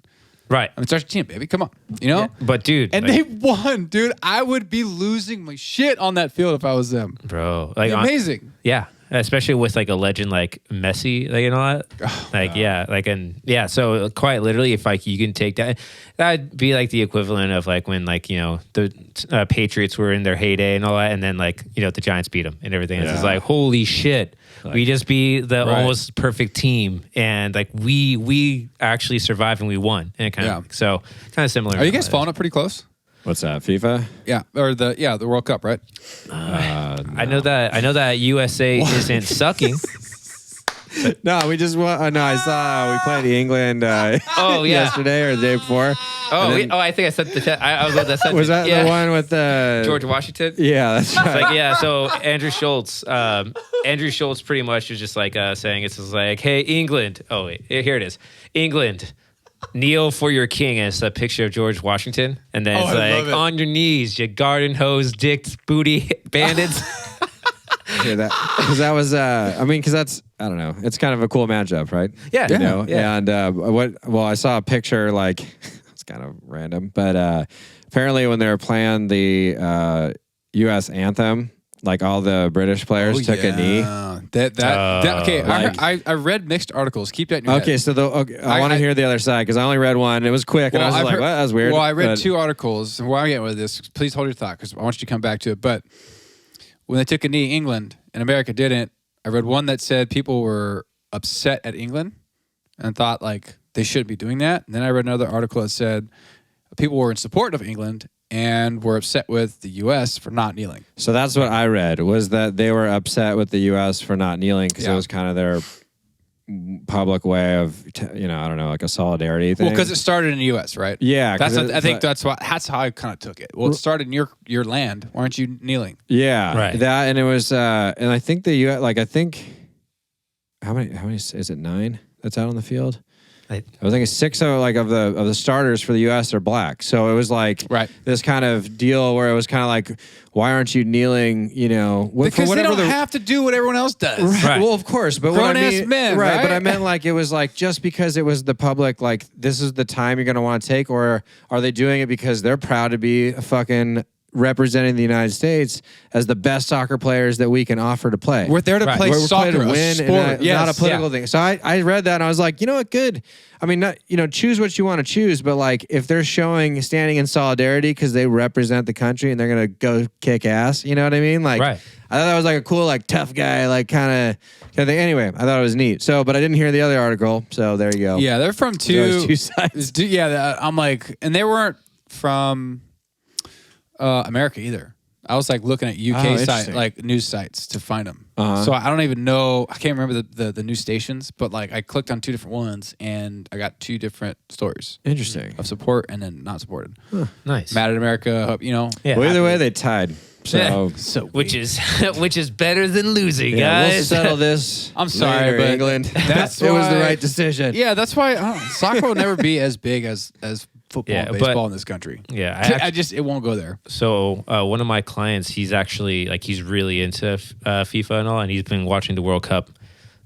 Right. I mean, it's Argentina, baby. Come on. You know? Yeah. But, dude. And they won, dude. I would be losing my shit on that field if I was them. Bro. Like, amazing. Yeah. Especially with like a legend like Messi, like, you know that? Like, yeah. Like, and yeah. So, quite literally, if like you can take that, that'd be like the equivalent of like when like, you know, the Patriots were in their heyday and all that. And then like, you know, the Giants beat them and everything. It's just like, holy shit. Like, we just be the almost perfect team, and like we actually survived and we won, and kind of similar. Are you guys following it pretty close? What's that? FIFA? Yeah, or the World Cup, right? No. I know that USA isn't sucking. No, we just won. No, I saw we played England. Yesterday or the day before. I think I said I was that sentence. Was that the one with George Washington? Yeah, that's right. Like, yeah, so Andrew Schultz pretty much was just like saying it's just like, hey, England. Oh wait, here it is. England, kneel for your king. And it's a picture of George Washington, and then it's like on your knees, you garden hose, dicks, booty bandits. Yeah, because that was because that's, I don't know, it's kind of a cool matchup, right? Yeah, you know. Yeah. And I saw a picture, like it's kind of random, but apparently when they were playing the U.S. anthem, like all the British players took a knee. Okay, like, I read mixed articles. Keep that in your head. Okay, so I want to hear the other side because I only read one. It was quick, and I was like, "What? That was weird." Well, I read two articles, and where I get with this, please hold your thought because I want you to come back to it. But when they took a knee, England and America didn't. I read one that said people were upset at England and thought like they shouldn't be doing that. And then I read another article that said people were in support of England and were upset with the U.S. for not kneeling. So that's what I read, was that they were upset with the U.S. for not kneeling because it was kind of their public way of, I don't know, like a solidarity thing. Well, because it started in the U.S., right? Yeah. I think that's how I kind of took it. Well, it started in your land. Why aren't you kneeling? Yeah. Right. That, and it was, and I think the U.S., like, I think, how many, is it 9 that's out on the field? I was thinking 6 of the starters for the U.S. are black. So it was like this kind of deal where it was kind of like, why aren't you kneeling? Because they don't have to do what everyone else does. Right. Well, of course, but grown-ass men, right? But I meant like it was like just because it was the public, like this is the time you're going to want to take, or are they doing it because they're proud to be a fucking representing the United States as the best soccer players that we can offer to play? We're there to play soccer, to win, sport. Not a political thing. So I read that and I was like, you know what, good. I mean, not, choose what you want to choose, but like if they're standing in solidarity because they represent the country and they're gonna go kick ass, you know what I mean? Like, I thought that was like a cool, like tough guy, like kind of thing. Anyway, I thought it was neat. So, but I didn't hear the other article. So there you go. Yeah, they're from two sides. Yeah, I'm like, and they weren't from America either. I was like looking at UK news sites to find them. So I don't even know. I can't remember the news stations, but like I clicked on 2 different ones and I got 2 different stories. Interesting. Of support and then not supported. Huh. Nice. Mad at America. Yeah. Well, either way, they tied. So which is better than losing, guys. We'll settle this. I'm sorry, but England. That's it was the right decision. Yeah, that's why soccer will never be as big as football and baseball in this country. Yeah, it won't go there. So one of my clients, he's actually like he's really into FIFA and all, and he's been watching the World Cup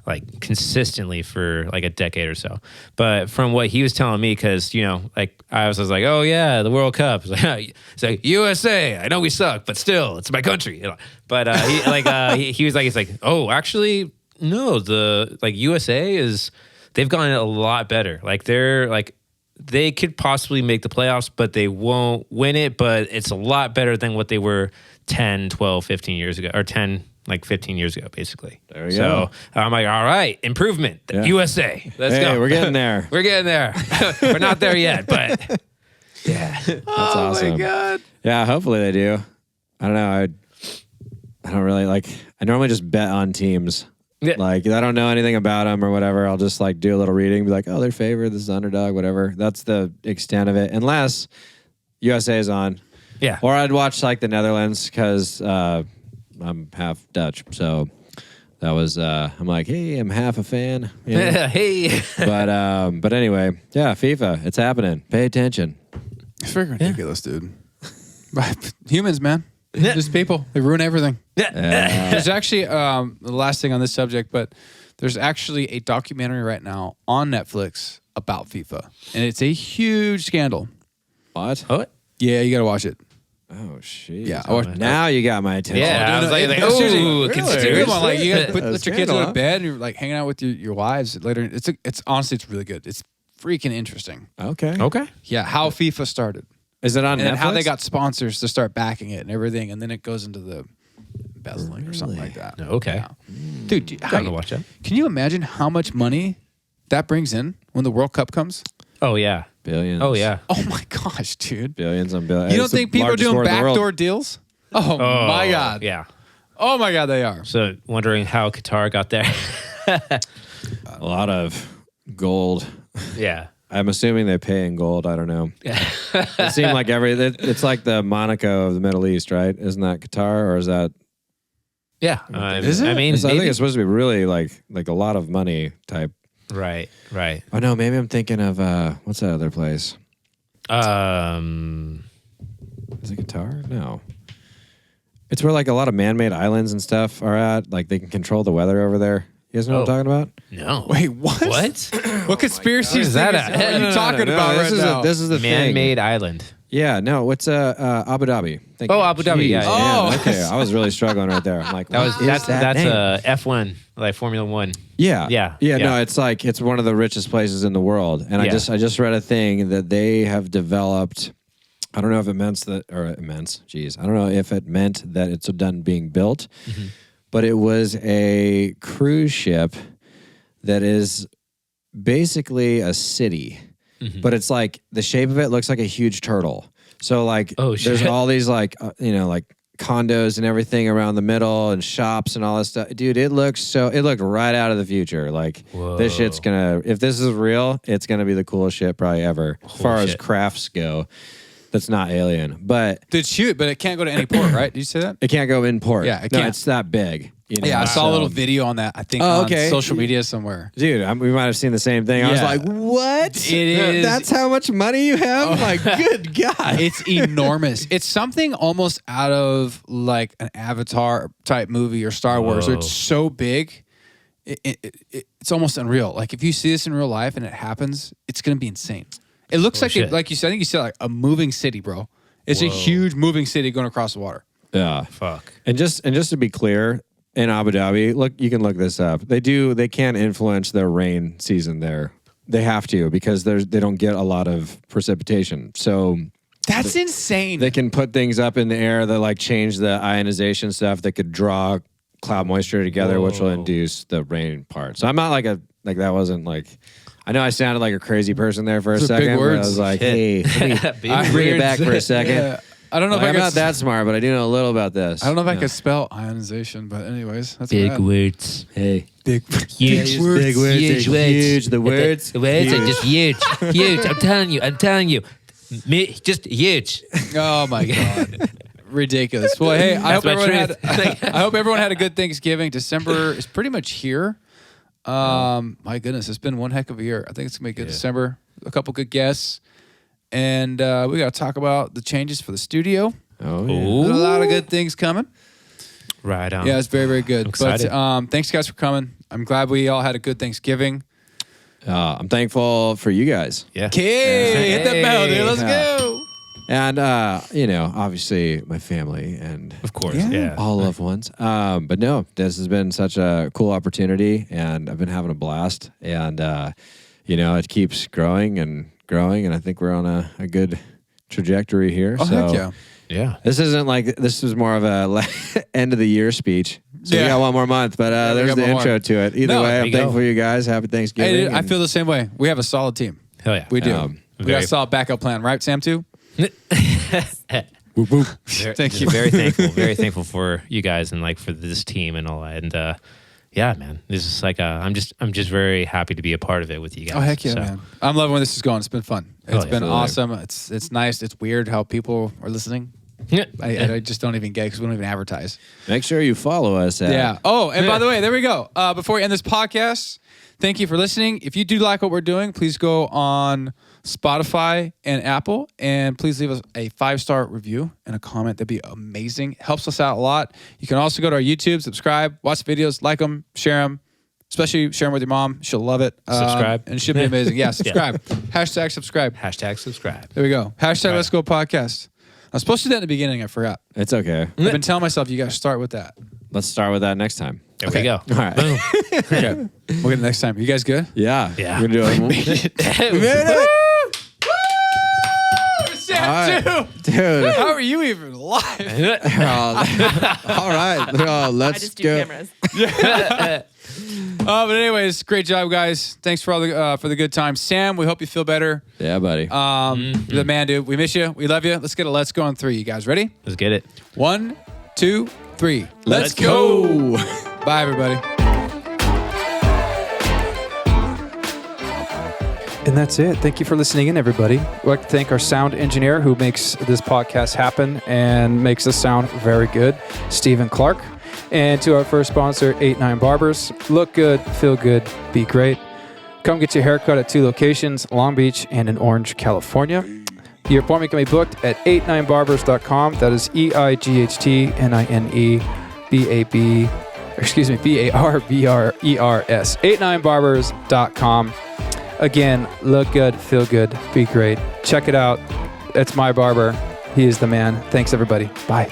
like consistently for like a decade or so. But from what he was telling me, because like I was like, oh yeah, the World Cup. It's like USA. I know we suck, but still, it's my country. But he was like, it's like, oh, actually, no, the like USA they've gotten a lot better. Like they're like. They could possibly make the playoffs, but they won't win it. But it's a lot better than what they were 10, 12, 15 years ago, or 10, like 15 years ago, basically. There you go. So I'm like, all right, improvement. Yeah. USA. Let's go. We're getting there. We're getting there. We're not there yet, but yeah. That's awesome. Oh, my God. Yeah, hopefully they do. I don't know. I don't really like, I normally just bet on teams. Yeah. Like, I don't know anything about them or whatever. I'll just like do a little reading, be like, oh, they're favored. This is underdog, whatever. That's the extent of it. Unless USA is on. Yeah. Or I'd watch like the Netherlands because I'm half Dutch, so that was I'm like, hey, I'm half a fan. You know? Hey. But anyway, yeah, FIFA, it's happening. Pay attention. It's freaking ridiculous, dude. Humans, man. Just people. They ruin everything. There's actually the last thing on this subject, but there's actually a documentary right now on Netflix about FIFA, and it's a huge scandal. What? What? Yeah, you got to watch it. Oh shit! Yeah, I watched, now you got my attention. Yeah, I was like, seriously, ooh, seriously, come on, like you got to let your kids go to huh? bed, and you're like hanging out with your wives later. It's honestly, it's really good. It's freaking interesting. Okay. Yeah, how FIFA started. Is it on And Netflix? then how they got sponsors to start backing it and everything, and then it goes into the embezzling or something like that. Okay. Yeah. Dude, I'm gonna watch that. can you imagine how much money that brings in when the World Cup comes? Oh yeah. Billions. Oh yeah. Oh my gosh, dude! Billions on billions. You don't think people are doing backdoor deals? Oh my god! Yeah. Oh my god, they are. So wondering how Qatar got there. A lot of gold. Yeah. I'm assuming they pay in gold. I don't know. It seemed like it's like the Monaco of the Middle East, right? Isn't that Qatar or is that? Yeah. Is it? I mean, I think maybe- it's supposed to be really like a lot of money type. Right. Oh no, maybe I'm thinking of what's that other place? Is it Qatar? No. It's where like a lot of man-made islands and stuff are at. Like they can control the weather over there. You guys know what I'm talking about? No. Wait, what? What? What conspiracy Is that what a- are you talking about right now? This is the thing. Man-made island. Yeah, no, what's Abu Dhabi? Thank Oh, you. Abu Dhabi, yeah, Jeez, yeah. man, okay, I was really struggling right there. I'm like, That's name? F1, like Formula One. Yeah. Yeah. No, it's like it's one of the richest places in the world. And Yeah. I just read a thing that they have developed. I don't know if it meant that or it meant, geez. I don't know if it meant that it's done being built, but it was a cruise ship that is basically a city. But it's like the shape of it looks like a huge turtle. So like there's shit. all these like like condos and everything around the middle and shops and all this stuff. Dude, it looked right out of the future. Like this shit's if this is real, it's gonna be the coolest shit probably ever as far as crafts go. That's not alien. But But it can't go to any port, right? Did you say that? it can't go in port. Yeah, it No, can't. it's that big. You know? Yeah, I saw a So- little video on that. I think Oh, on okay. social media somewhere. Dude, we might have seen the same thing. I was Yeah. like, what? It is- That's how much money you have? I'm like, good God. It's enormous. It's something almost out of like an Avatar type movie or Star Wars. Where it's so big, it's almost unreal. Like if you see this in real life and it happens, it's gonna be insane. It looks like like you said. I think you said like a moving city, bro. It's a huge moving city going across the water. Yeah. Fuck. And just to be clear, in Abu Dhabi, look, you can look this up. They can influence their rain season there. They have to because they don't get a lot of precipitation. So That's insane. they can put things up in the air that like change the ionization stuff that could draw cloud moisture together, which will induce the rain part. So I'm not like that wasn't like. I know I sounded like a crazy person there for a Those are big second. But I words. was like, hey, let me bring it back for a second. Yeah. I don't know Like, if I'm I not could. that smart, but I do know a little about this. I don't know if I could spell ionization, but anyways, that's Big bad. words. Hey. Big Huge words. Big words. Huge are words. Huge. The words. The words are just huge. Huge. I'm telling you. Just huge. Oh my god. Ridiculous. Well, hey, I hope That's my everyone had a good Thanksgiving. December is pretty much here. My goodness, it's been one heck of a year. I think it's gonna be a good December. A couple good guests, and we got to talk about the changes for the studio. Oh, yeah. There's a lot of good things coming. Right on. Yeah, it's very, very good. I'm excited. But thanks guys for coming. I'm glad we all had a good Thanksgiving. I'm thankful for you guys. Yeah. Okay, hit the bell, dude. Let's Yeah. go. And, obviously my family and Of course. Yeah. Yeah. all loved ones. But no, this has been such a cool opportunity and I've been having a blast. And, it keeps growing. And I think we're on a good trajectory here. Oh, so heck yeah. Yeah. this is more of a end of the year speech. So we Yeah. got one more month, but we there's got the one intro more. to it. Either No, way, there I'm you go. thankful for you guys. Happy Thanksgiving. Hey, dude, I and- feel the same way. We have a solid team. Hell yeah. We do. We got very- a solid backup plan, right, Sam? Too. Thank you. Very thankful. Very thankful for you guys and like for this team and all that. And yeah, man, this is like I'm just very happy to be a part of it with you guys. Oh heck yeah, So, man! I'm loving where this is going. It's been fun. It's been absolutely. awesome. It's nice. It's weird how people are listening. I just don't even get it because we don't even advertise. Make sure you follow us. Yeah. Oh, and by the way, there we go. Before we end this podcast, thank you for listening. If you do like what we're doing, please go on Spotify and Apple, and please leave us a 5-star review and a comment. That'd be amazing. Helps us out a lot. You can also go to our YouTube, subscribe, watch videos, like them, share them. Especially share them with your mom. She'll love it. Subscribe. And it should be amazing. Yeah, subscribe. Hashtag subscribe. Hashtag subscribe. There we go. Hashtag Let's Go Podcast. I was supposed to do that in the beginning. I forgot. It's okay. I've been telling myself you guys start with that. Let's start with that next time. There we go. All right. Boom. Okay. We'll get it next time. You guys good? Yeah. Yeah. We're going to do it. We made it. Sam, too. Dude. How are you even live? All right. Let's I just do go. cameras. But anyways, great job, guys. Thanks for all the for the good time. Sam, we hope you feel better. Yeah, buddy. You're the man, dude. We miss you. We love you. Let's get a let's go on 3. You guys ready? Let's get it. 1, 2, 3. Let's go. Bye, everybody. And that's it. Thank you for listening in, everybody. I'd like to thank our sound engineer who makes this podcast happen and makes us sound very good, Stephen Clark. And to our first sponsor, 89 Barbers. Look good, feel good, be great. Come get your haircut at 2 locations, Long Beach and in Orange, California. Your appointment can be booked at 89barbers.com. That is BARBRERS. 89barbers.com. Again, look good, feel good, be great. Check it out. That's my barber. He is the man. Thanks, everybody. Bye.